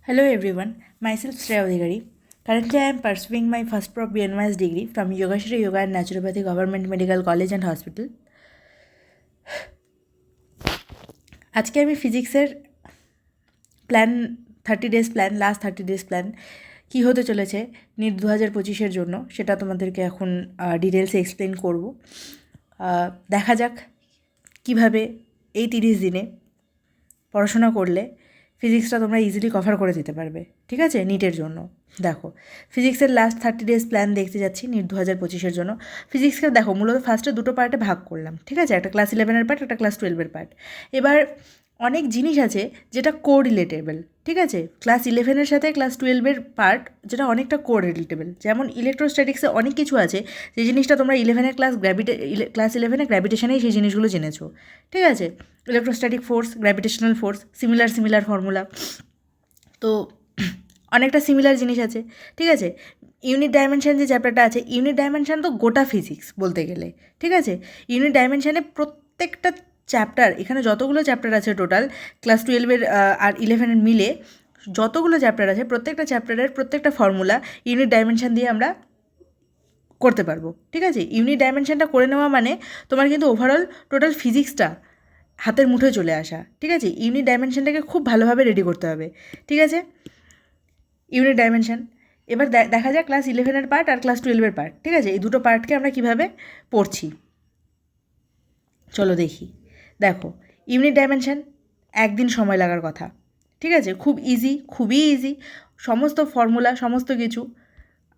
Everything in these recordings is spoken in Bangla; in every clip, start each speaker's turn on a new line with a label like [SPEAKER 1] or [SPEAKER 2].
[SPEAKER 1] Hello everyone, myself Shreya Adhikari. Currently, I am pursuing my first Prop BNYS degree from Yogashri Yoga and Naturopathy Government Medical College and Hospital. আজকে আমি ফিজিক্সের plan 30 days plan last 30 days plan কী হতে চলেছে নিট 2025-এর জন্য সেটা তোমাদেরকে এখন ডিটেলসে এক্সপ্লেন করব। দেখা যাক কীভাবে এই 30 দিনে পড়াশোনা করলে ফিজিক্সটা তোমরা ইজিলি কভার করে দিতে পারবে, ঠিক আছে, নিটের জন্য। দেখো, ফিজিক্সের লাস্ট 30 days প্ল্যান দেখতে যাচ্ছি নিট 2025-এর জন্য। ফিজিক্সকে দেখো মূলত ফার্স্টে দুটো পার্টে ভাগ করলাম, ঠিক আছে, একটা ক্লাস 11-এর পার্ট, একটা ক্লাস 12-এর পার্ট। এবার অনেক জিনিস আছে যেটা কোরিলেটেবল, ঠিক আছে, ক্লাস 11-এর সাথে ক্লাস 12-এর পার্ট যেটা অনেকটা কোরিলেটেবল। যেমন ইলেকট্রোস্ট্যাটিক্সে অনেক কিছু আছে যে জিনিসটা তোমরা 11-এর ক্লাস 11-এ গ্র্যাভিটেশনেই সেই জিনিসগুলো জেনেছো, ঠিক আছে, electrostatic force, gravitational force, similar formula, তো অনেকটা সিমিলার জিনিস আছে, ঠিক আছে। ইউনিট ডাইমেনশন যে চ্যাপ্টারটা আছে, ইউনিট ডাইমেনশন তো গোটা ফিজিক্স বলতে গেলে, ঠিক আছে। ইউনিট ডাইমেনশনে প্রত্যেকটা চ্যাপ্টার, এখানে যতগুলো চ্যাপ্টার আছে টোটাল ক্লাস 12-এর আর 11-এর মিলে যতগুলো চ্যাপ্টার আছে, প্রত্যেকটা চ্যাপ্টারের প্রত্যেকটা ফর্মুলা ইউনিট ডাইমেনশন দিয়ে আমরা করতে পারবো, ঠিক আছে। ইউনিট ডাইমেনশনটা করে নেওয়া মানে তোমার কিন্তু ওভারঅল টোটাল ফিজিক্সটা হাতের মুঠোয় চলে আসা, ঠিক আছে। ইউনিট ডাইমেনশনটাকে খুব ভালোভাবে রেডি করতে হবে, ঠিক আছে। ইউনিট ডাইমেনশন এবার দেখা যাক ক্লাস 11-এর পার্ট আর ক্লাস 12-এর পার্ট, ঠিক আছে, এই দুটো পার্টকে আমরা কীভাবে পড়ছি চলো দেখি। দেখো, ইউনিট ডাইমেনশন একদিন সময় লাগার কথা, ঠিক আছে, খুবই ইজি। সমস্ত ফর্মুলা সমস্ত কিছু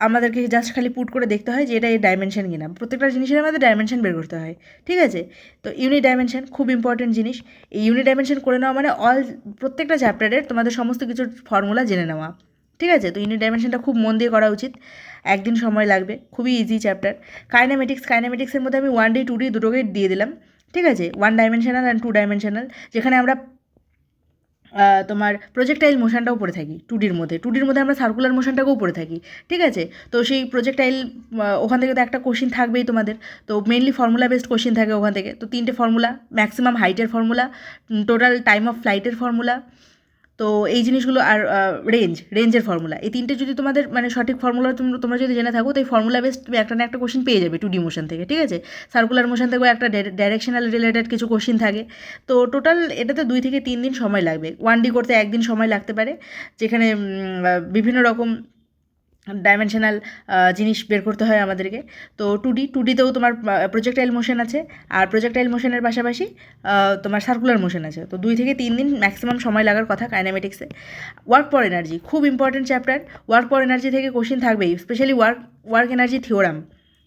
[SPEAKER 1] আমাদেরকে জাস্ট খালি পুট করে দেখতে হয় যে এটা এই ডাইমেনশন কিনা, প্রত্যেকটা জিনিসের আমাদের ডাইমেনশন বের করতে হয়, ঠিক আছে। তো ইউনিট ডাইমেনশন খুব ইম্পর্টেন্ট জিনিস। এই ইউনিট ডাইমেনশন করে নেওয়া মানে প্রত্যেকটা চ্যাপ্টারের তোমাদের সমস্ত কিছুর ফর্মুলা জেনে নেওয়া, ঠিক আছে। তো ইউনিট ডাইমেনশনটা খুব মন দিয়ে করা উচিত, একদিন সময় লাগবে, খুবই ইজি চ্যাপ্টার। কাইনেমেটিক্সের মধ্যে আমি 1D 2D দুটোকেই দিয়ে দিলাম, ঠিক আছে, 1 ডাইমেনশনাল অ্যান্ড 2 ডাইমেনশনাল, যেখানে আমরা তোমার প্রজেক্টাইল মোশনটাও পড়ে থাকি 2Dর মধ্যে আমরা সার্কুলার মোশনটাকেও পড়ে থাকি, ঠিক আছে। তো সেই প্রজেক্টাইল ওখান থেকে তো একটা কোশ্চিন থাকবেই তোমাদের, তো মেনলি ফর্মুলা বেসড কোশ্চিন থাকে ওখান থেকে। তো 3টে ফর্মুলা, ম্যাক্সিমাম হাইটের ফর্মুলা, টোটাল টাইম অফ ফ্লাইটের ফর্মুলা, তো এই জিনিসগুলো আর রেঞ্জের ফর্মুলা, এই 3টে যদি তোমাদের মানে সঠিক ফর্মুলা তোমরা যদি জেনে থাকো, তো এই ফর্মুলা বেসড তুমি একটা না একটা কোশ্চিন পেয়ে যাবে 2D মোশন থেকে, ঠিক আছে। সার্কুলার মোশন থেকেও একটা ডাইরেকশনাল রিলেটেড কিছু কোশ্চিন থাকে। তো টোটাল এটাতে 2 থেকে 3 দিন সময় লাগবে। 1D করতে একদিন সময় লাগতে পারে, যেখানে বিভিন্ন রকম ডাইমেনশনাল জিনিস বের করতে হয় আমাদেরকে। তো 2Dতেও তোমার প্রজেক্টাইল মোশন আছে, আর প্রজেক্টাইল মোশনের পাশাপাশি তোমার সার্কুলার মোশন আছে। তো 2 থেকে 3 দিন ম্যাক্সিমাম সময় লাগার কথা কাইনেমেটিক্সে। ওয়ার্ক পর এনার্জি খুব ইম্পর্টেন্ট চ্যাপ্টার। ওয়ার্ক পর এনার্জি থেকে কোশ্চিন থাকবেই, স্পেশালি ওয়ার্ক এনার্জি থিওরাম,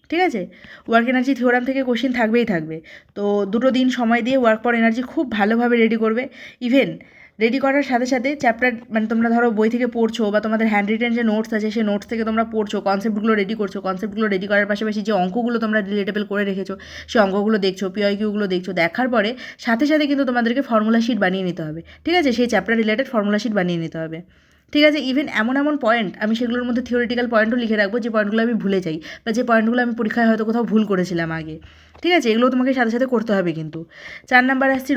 [SPEAKER 1] ঠিক আছে। ওয়ার্ক এনার্জি থিওরাম থেকে কোশ্চিন থাকবে। তো 2 দিন সময় দিয়ে ওয়ার্ক পর এনার্জি খুব ভালোভাবে রেডি করবে। ইভেন রেডি করার সাথে সাথে চ্যাপ্টার মানে তোমরা ধরো বই থেকে পড়ছো বা তোমাদের হ্যান্ড রিটেন যে নোটস আছে সেই নোটস থেকে তোমরা পড়ছো, কনসেপ্টগুলো রেডি করার পাশাপাশি যে অঙ্কগুলো তোমরা রিলেটেবল করে রেখেছো সেই অঙ্কগুলো দেখছো, পিওয়াইকিউগুলো দেখছো, দেখার পরে সাথে সাথে কিন্তু তোমাদেরকে ফর্মুলা শিট বানিয়ে নিতে হবে, ঠিক আছে, সেই চ্যাপ্টার রিলেটেড ফর্মুলা শিট বানিয়ে নিতে হবে, ঠিক আছে। ইভেন এমন পয়েন্ট আমি সেগুলোর মধ্যে থিওরিটিক্যাল পয়েন্টও লিখে রাখবো, যে পয়েন্টগুলো আমি ভুলে যাই বা যে পয়েন্টগুলো আমি পরীক্ষায় হয়তো কোথাও ভুল করেছিলাম আগে, ঠিক আছে, এগুলো তোমাকে সাথে সাথে করতে হবে কিন্তু। 4 নাম্বার আসছি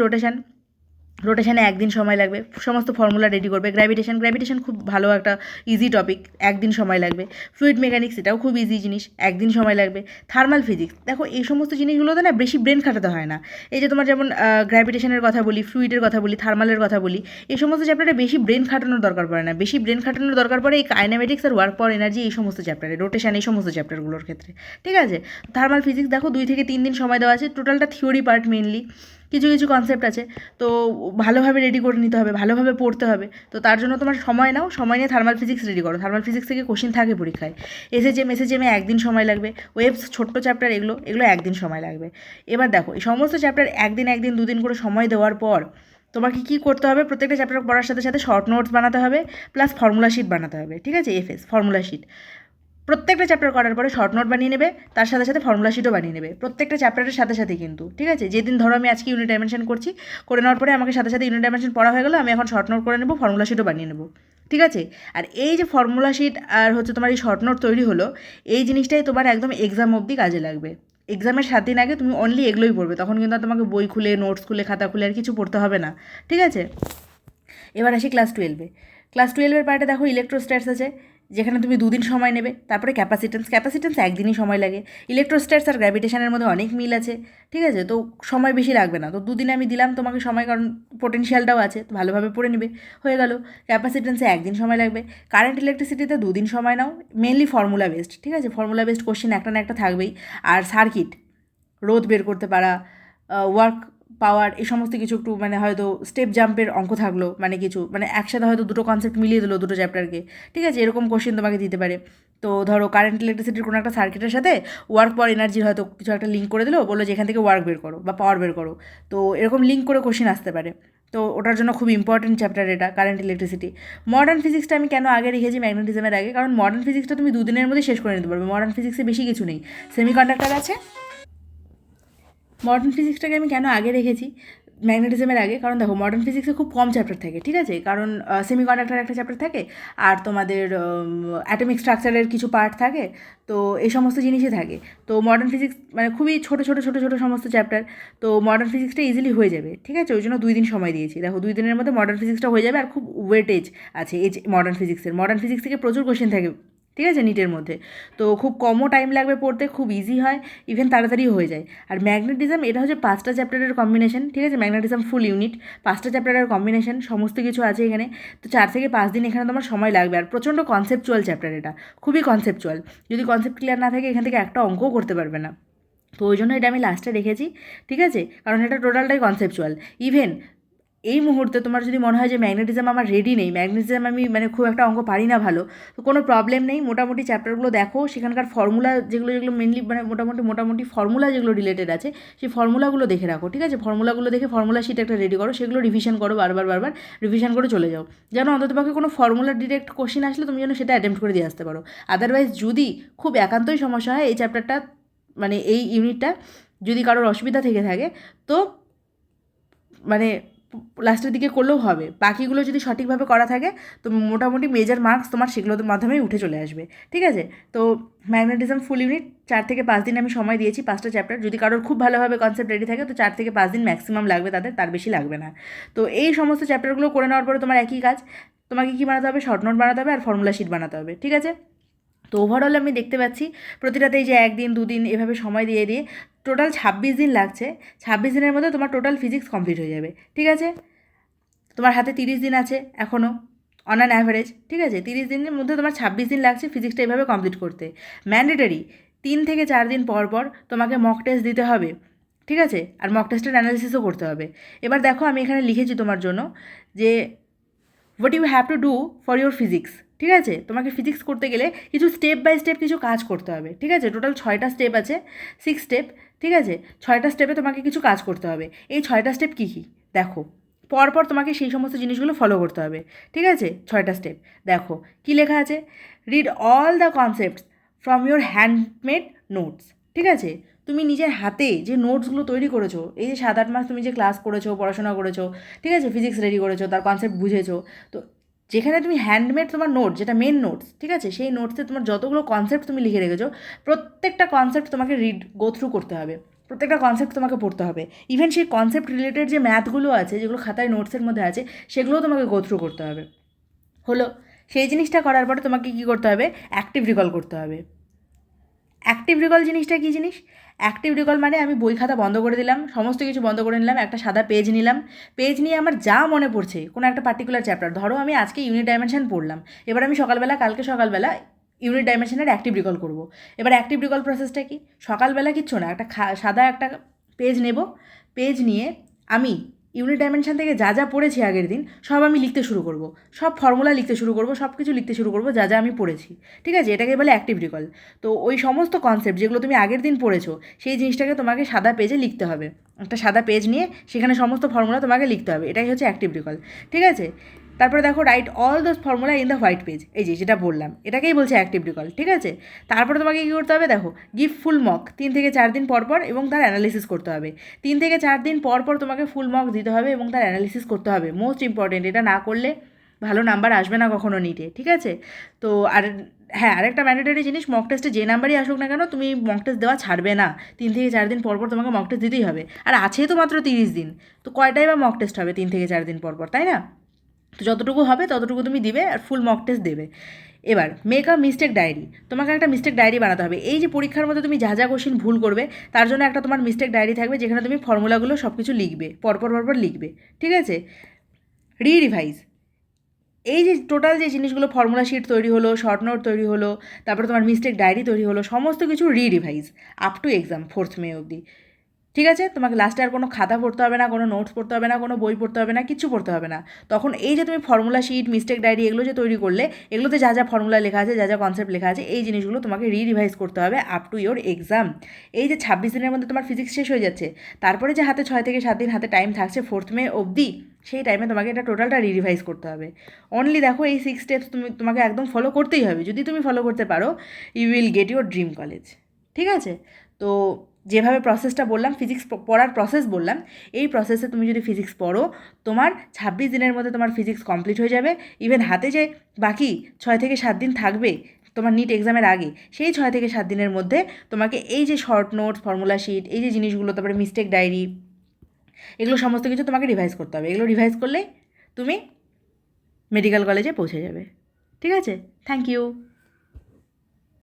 [SPEAKER 1] রোটেশানে একদিন সময় লাগবে, সমস্ত ফর্মুলা রেডি করবে। গ্র্যাভিটেশন খুব ভালো একটা ইজি টপিক, একদিন সময় লাগবে। ফ্লুইড মেকানিক্স এটাও খুব ইজি জিনিস, একদিন সময় লাগবে। থার্মাল ফিজিক্স, দেখো এই সমস্ত জিনিসগুলোতে না বেশি ব্রেন খাটাতে হয় না। এই যে তোমার যেমন গ্র্যাভিটেশনের কথা বলি, ফ্লুইডের কথা বলি, থার্মালের কথা বলি, এই সমস্ত চ্যাপ্টারে বেশি ব্রেন খাটানোর দরকার পড়ে না। বেশি ব্রেন খাটানোর দরকার পড়ে এই কাইনেমেটিক্স আর ওয়ার্ক পর এনার্জি, এই সমস্ত চ্যাপ্টারে, রোটেশন, এই সমস্ত চ্যাপ্টারগুলোর ক্ষেত্রে, ঠিক আছে। থার্মাল ফিজিক্স দেখো 2 থেকে 3 দিন সময় দেওয়া আছে, টোটালটা থিওরি পার্ট মেনলি, কিছু কনসেপ্ট আছে, তো ভালোভাবে রেডি করে নিতে হবে, ভালোভাবে পড়তে হবে। তো তার জন্য তোমার সময় নিয়ে থার্মাল ফিজিক্স রেডি করো। থার্মাল ফিজিক্স থেকে কোশ্চিন থাকে পরীক্ষায়। এসএচএমে একদিন সময় লাগবে। ওয়েভস ছোট্ট চ্যাপ্টার, এগুলো একদিন সময় লাগবে। এবার দেখো এই সমস্ত চ্যাপ্টার একদিন 2 দিন করে সময় দেওয়ার পর তোমাকে কী করতে হবে, প্রত্যেকটা চ্যাপ্টার পড়ার সাথে সাথে শর্ট নোটস বানাতে হবে, প্লাস ফর্মুলা শিট বানাতে হবে, ঠিক আছে, এফএস ফর্মুলা শিট। প্রত্যেকটা চ্যাপ্টার করার পরে শর্ট নোট বানিয়ে নেবে, তার সাথে সাথে ফর্মুলা শিটও বানিয়ে নেবে, প্রত্যেকটা চ্যাপ্টারের সাথে সাথে কিন্তু, ঠিক আছে। যেদিন ধরো আমি আজকে ইউনিট ডাইমেনশন করছি, করে নেওয়ার পরে আমাকে সাথে সাথে ইউনিট ডাইমেনশন পড়া হয়ে গেলো, আমি এখন শর্ট নোট করে নেবো, ফর্মুলা শিটও বানিয়ে নেবো, ঠিক আছে। আর এই যে ফর্মুলা শিট আর তোমার এই শর্ট নোট তৈরি হলো, এই জিনিসটাই তোমার একদম এক্সাম অবধি কাজে লাগবে। এক্সামের 7 দিন আগে তুমি অনলি এগুলোই পড়বে, তখন কিন্তু আর তোমাকে বই খুলে, নোটস খুলে, খাতা খুলে আর কিছু পড়তে হবে না, ঠিক আছে। এবার আসি ক্লাস 12-এ। ক্লাস 12-এর পার্টে দেখো ইলেকট্রোস্ট্যাটস আছে, যেখানে তুমি 2 দিন সময় নেবে। তারপরে ক্যাপাসিটেন্স 1 দিনই সময় লাগে। ইলেকট্রোস্ট্যাটস আর গ্র্যাভিটেশনের মধ্যে অনেক মিল আছে, ঠিক আছে? তো সময় বেশি লাগবে না, তো 2 দিনে আমি দিলাম তোমাকে সময়, কারণ পোটেনশিয়ালটাও আছে, তো ভালোভাবে পড়ে নেবে, হয়ে গেল। ক্যাপাসিটেন্সে 1 দিন সময় লাগবে। কারেন্ট ইলেকট্রিসিটিতে 2 দিন সময় নাও, মেনলি ফর্মুলা বেসড, ঠিক আছে? ফর্মুলা বেসড কোশ্চেন একটা না একটা থাকবেই। আর সার্কিট, রোধ বের করতে পারা, ওয়ার্ক পাওয়ার, এই সমস্ত কিছু একটু মানে হয়তো স্টেপ জাম্পের অঙ্ক থাকলো, মানে কিছু মানে একসাথে হয়তো দুটো কনসেপ্ট মিলিয়ে দিলো দুটো চ্যাপ্টারকে, ঠিক আছে? এরকম কোশ্চেন তোমাকে দিতে পারে। তো ধরো কারেন্ট ইলেকট্রিসিটির কোনো একটা সার্কিটের সাথে ওয়ার্ক পাওয়ার এনার্জির হয়তো কিছু একটা লিঙ্ক করে দিলো, বললো যে এখান থেকে ওয়ার্ক বের করো বা পাওয়ার বের করো, তো এরকম লিঙ্ক করে কোশ্চেন আসতে পারে। তো ওটার জন্য খুব ইম্পর্টেন্ট চ্যাপ্টার এটা, কারেন্ট ইলেকট্রিসিটি। মডার্ন ফিজিক্সটা আমি কেন আগে রেখেছি ম্যাগনেটিজমের আগে, কারণ মডার্ন ফিজিক্সটা তুমি 2 দিনের মধ্যে শেষ করে নিতে পারবে। মডার্ন ফিজিক্সে বেশি কিছু নেই, সেমিকন্ডাক্টর আছে। মডার্ন ফিজিক্সটাকে আমি কেন আগে রেখেছি ম্যাগনেটিজমের আগে, কারণ দেখো মডার্ন ফিজিক্সে খুব কম চ্যাপ্টার থাকে, ঠিক আছে? কারণ সেমিকন্ডাক্টর একটা চ্যাপ্টার থাকে, আর তোমাদের অ্যাটমিক স্ট্রাকচারের কিছু পার্ট থাকে, তো এই সমস্ত জিনিসই থাকে। তো মডার্ন ফিজিক্স মানে খুবই ছোটো ছোটো ছোটো ছোটো সমস্ত চ্যাপ্টার, তো মডার্ন ফিজিক্সটা ইজিলি হয়ে যাবে, ঠিক আছে? ওই জন্য 2 দিন সময় দিয়েছি। দেখো 2 দিনের মধ্যে মডার্ন ফিজিক্সটা হয়ে যাবে, আর খুব ওয়েটেজ আছে এই যে মডার্ন ফিজিক্স থেকে প্রচুর কোশ্চেন থাকে, ঠিক আছে, নিটের মধ্যে। তো খুব কমও টাইম লাগবে পড়তে, খুব ইজি হয়, ইভেন তাড়াতাড়িও হয়ে যায়। আর ম্যাগনেটিজম এটা হচ্ছে 5টা চ্যাপ্টারের কম্বিনেশন, ঠিক আছে? ম্যাগনেটিজম ফুল ইউনিট, 5টা চ্যাপ্টারের কম্বিনেশন, সমস্ত কিছু আছে এখানে। তো 4 থেকে 5 দিন এখানে তোমার সময় লাগবে। আর প্রচণ্ড কনসেপচুয়াল চ্যাপ্টার এটা, খুবই কনসেপচুয়াল। যদি কনসেপ্ট ক্লিয়ার না থাকে এখান থেকে একটা অঙ্কও করতে পারবে না। তো ওই জন্য এটা আমি লাস্টে রেখেছি, ঠিক আছে? কারণ এটা টোটালটাই কনসেপচুয়াল। ইভেন এই মুহূর্তে তোমার যদি মনে হয় যে ম্যাগনেটিজম আমার রেডি নেই, ম্যাগনেটিজম আমি মানে খুব একটা অঙ্ক পারি না ভালো, তো কোনো প্রবলেম নেই। মোটামুটি চ্যাপ্টারগুলো দেখো, সেখানকার ফর্মুলা যেগুলো যেগুলো মেনলি মানে মোটামুটি ফর্মুলা যেগুলো রিলেটেড আছে, সেই ফর্মুলাগুলো দেখে রাখো, ঠিক আছে? ফর্মুলাগুলো দেখে ফর্মুলা শিট একটা রেডি করো, সেগুলো রিভিশন করো, বারবার রিভিশন করে চলে যাও, যেন অন্ততপক্ষে কোনো ফর্মুলার ডিরেক্ট কোশ্চেন আসলে তুমি যেন সেটা অ্যাটেম্প্ট করে দিয়ে আসতে পারো। আদারওয়াইজ যদি খুব একান্তই সমস্যা হয়, এই চ্যাপ্টারটা মানে এই ইউনিটটা যদি কারোর অসুবিধা থেকে থাকে, তো মানে লাস্টের দিকে করলেও হবে। বাকিগুলো যদি সঠিকভাবে করা থাকে, তো মোটামুটি মেজর মার্কস তোমার সেগুলোর মাধ্যমেই উঠে চলে আসবে, ঠিক আছে? তো ম্যাগনেটিজম ফুল ইউনিট 4 থেকে 5 দিন আমি সময় দিয়েছি, 5টা চ্যাপ্টার। যদি কারোর খুব ভালোভাবে কনসেপ্ট রেডি থাকে, তো 4 থেকে 5 দিন ম্যাক্সিমাম লাগবে তাদের, তার বেশি লাগবে না। তো এই সমস্ত চ্যাপ্টারগুলো করে নেওয়ার পরে তোমার একই কাজ, তোমাকে কী বানাতে হবে? শর্ট নোট বানাতে হবে আর ফর্মুলা শিট বানাতে হবে, ঠিক আছে? তো ওভারঅল আমি দেখতে পাচ্ছি প্রতিটাতেই যে 1 দিন 2 দিন এভাবে সময় দিয়ে দিয়ে টোটাল 26 দিন লাগছে। 26 দিনের মধ্যে তোমার টোটাল ফিজিক্স কমপ্লিট হয়ে যাবে, ঠিক আছে? তোমার হাতে 30 দিন আছে এখনও, অন অ্যান অ্যাভারেজ, ঠিক আছে? 30 দিনের মধ্যে তোমার 26 দিন লাগছে ফিজিক্সটা এভাবে কমপ্লিট করতে। ম্যান্ডেটরি 3 থেকে 4 দিন পর পর তোমাকে মক টেস্ট দিতে হবে, ঠিক আছে? আর মক টেস্টের অ্যানালিসিসও করতে হবে। এবার দেখো আমি এখানে লিখেছি তোমার জন্য যে what you have to do for your physics, ঠিক আছে? তোমাকে ফিজিক্স করতে গেলে কিছু স্টেপ বাই স্টেপ কিছু কাজ করতে হবে, ঠিক আছে? টোটাল 6টা স্টেপ আছে, 6 স্টেপ, ঠিক আছে? 6টা স্টেপে তোমাকে কিছু কাজ করতে হবে। এই 6টা স্টেপ কী কী দেখো, পরপর তোমাকে সেই সমস্ত জিনিসগুলো ফলো করতে হবে, ঠিক আছে? 6টা স্টেপ দেখো কী লেখা আছে। Read all the concepts from your handmade notes, ঠিক আছে? তুমি নিজের হাতে যে নোটসগুলো তৈরি করেছো, এই যে 7-8 মাস তুমি যে ক্লাস করেছো, পড়াশোনা করেছো, ঠিক আছে? ফিজিক্স রেডি করেছো, তার কনসেপ্ট বুঝেছো, তো যেখানে তুমি হ্যান্ডমেড তোমার নোট, যেটা মেন নোটস, ঠিক আছে? সেই নোটসে তোমার যতগুলো কনসেপ্ট তুমি লিখে রেখেছো, প্রত্যেকটা কনসেপ্ট তোমাকে গো থ্রু করতে হবে, প্রত্যেকটা কনসেপ্ট তোমাকে পড়তে হবে। ইভেন সেই কনসেপ্ট রিলেটেড যে ম্যাথগুলো আছে, যেগুলো খাতায় নোটসের মধ্যে আছে, সেগুলোও তোমাকে গো থ্রু করতে হবে। হলো, সেই জিনিসটা করার পরে তোমাকে কী করতে হবে? অ্যাক্টিভ রিকল করতে হবে। অ্যাক্টিভ রিকল জিনিসটা কী জিনিস? অ্যাক্টিভ রিকল মানে আমি বই খাতা বন্ধ করে দিলাম, সমস্ত কিছু বন্ধ করে নিলাম, একটা সাদা পেজ নিলাম, পেজ নিয়ে আমার যা মনে পড়ছে কোনো একটা পার্টিকুলার চ্যাপ্টার, ধরো আমি আজকে ইউনিট ডাইমেনশন পড়লাম, এবার আমি কালকে সকালবেলা ইউনিট ডাইমেনশনের অ্যাক্টিভ রিকল করব। এবার অ্যাক্টিভ রিকল প্রসেসটা কি? সকালবেলা কিচ্ছু না, একটা সাদা একটা পেজ নেব, পেজ নিয়ে আমি ইউনিট ডাইমেনশন থেকে যা যা পড়েছি আগের দিন সব আমি লিখতে শুরু করব, সব ফর্মুলা লিখতে শুরু করব, সব কিছু লিখতে শুরু করব যা যা আমি পড়েছি, ঠিক আছে? এটাকে বলে অ্যাক্টিভ রিকল। তো ওই সমস্ত কনসেপ্ট যেগুলো তুমি আগের দিন পড়েছো, সেই জিনিসটাকে তোমাকে সাদা পেজে লিখতে হবে, একটা সাদা পেজ নিয়ে সেখানে সমস্ত ফর্মুলা তোমাকে লিখতে হবে, এটাই হচ্ছে অ্যাক্টিভ রিকল, ঠিক আছে? তারপরে দেখো right all those formula in the white page, এই যে যেটা বললাম এটাকেই বলছে অ্যাক্টিভ রিকল, ঠিক আছে? তারপরে তোমাকে কী করতে হবে? দেখো গিভ ফুল মক 3 থেকে 4 দিন পর পর, এবং তার অ্যানালিসিস করতে হবে। 3 থেকে 4 দিন পর পর তোমাকে ফুল মক দিতে হবে এবং তার অ্যানালিসিস করতে হবে, মোস্ট ইম্পর্টেন্ট। এটা না করলে ভালো নাম্বার আসবে না কখনো নিটে, ঠিক আছে? তো আর হ্যাঁ, আরেকটা ম্যান্ডেটরি জিনিস, মক টেস্টে যে নাম্বারই আসুক না কেন তুমি মক টেস্ট দেওয়া ছাড়বে না। 3 থেকে 4 দিন পর পর তোমাকে মক টেস্ট দিতেই হবে। আর আছে তো মাত্র 30 দিন, তো কয়টাই বা মক টেস্ট হবে 3 থেকে 4 দিন পর পর, তাই না? তো যতটুকু হবে ততটুকু তুমি দিবে আর ফুল মক টেস্ট দেবে। এবার মেক আ মিস্টেক ডায়েরি, তোমাকে একটা মিস্টেক ডায়েরি বানাতে হবে। এই যে পরীক্ষার মধ্যে তুমি যা যা কোশ্চিন ভুল করবে তার জন্য একটা তোমার মিস্টেক ডায়েরি থাকবে, যেখানে তুমি ফর্মুলাগুলো সব কিছু লিখবে, পরপর লিখবে, ঠিক আছে? রিভাইজ, এই যে টোটাল যে জিনিসগুলো, ফর্মুলা শিট তৈরি হলো, শর্ট নোট তৈরি হলো, তারপরে তোমার মিস্টেক ডায়েরি তৈরি হলো, সমস্ত কিছু revise up to exam 4th মে অবধি, ঠিক আছে? তোমাকে লাস্টে আর কোনো খাতা পড়তে হবে না, কোনো নোটস পড়তে হবে না, কোনো বই পড়তে হবে না, কিচ্ছু পড়তে হবে না। তখন এই যে তুমি ফর্মুলা শিট, মিস্টেক ডায়েরি এগুলো যে তৈরি করলে, এগুলোতে যা যা ফর্মুলা লেখা আছে, যা যা কনসেপ্ট লেখা আছে, এই জিনিসগুলো তোমাকে রিভাইজ করতে হবে আপ টু ইয়োর এক্সাম। এই যে 26 দিনের মধ্যে তোমার ফিজিক্স শেষ হয়ে যাচ্ছে, তারপরে যে হাতে 6 থেকে 7 দিন হাতে টাইম থাকছে 4th মে অবধি, সেই টাইমে তোমাকে এটা টোটালটা রিভাইজ করতে হবে। অনলি দেখো এই 6 স্টেপস তোমাকে একদম ফলো করতেই হবে। যদি তুমি ফলো করতে পারো, you will get your dream college, ঠিক আছে? তো যেভাবে প্রসেসটা বললাম, ফিজিক্স পড়ার প্রসেস বললাম, এই প্রসেসে তুমি যদি ফিজিক্স পড়ো, তোমার 26 দিনের মধ্যে তোমার ফিজিক্স কমপ্লিট হয়ে যাবে। ইভেন হাতে যে বাকি 6 থেকে 7 দিন থাকবে তোমার নিট এক্সামের আগে, সেই 6 থেকে 7 দিনের মধ্যে তোমাকে এই যে শর্ট নোটস, ফর্মুলা শিট, এই যে জিনিসগুলো, তারপরে মিস্টেক ডায়েরি, এগুলো সমস্ত কিছু তোমাকে রিভাইজ করতে হবে। এগুলো রিভাইজ করলেই তুমি মেডিকেল কলেজে পৌঁছে যাবে, ঠিক আছে? Thank you.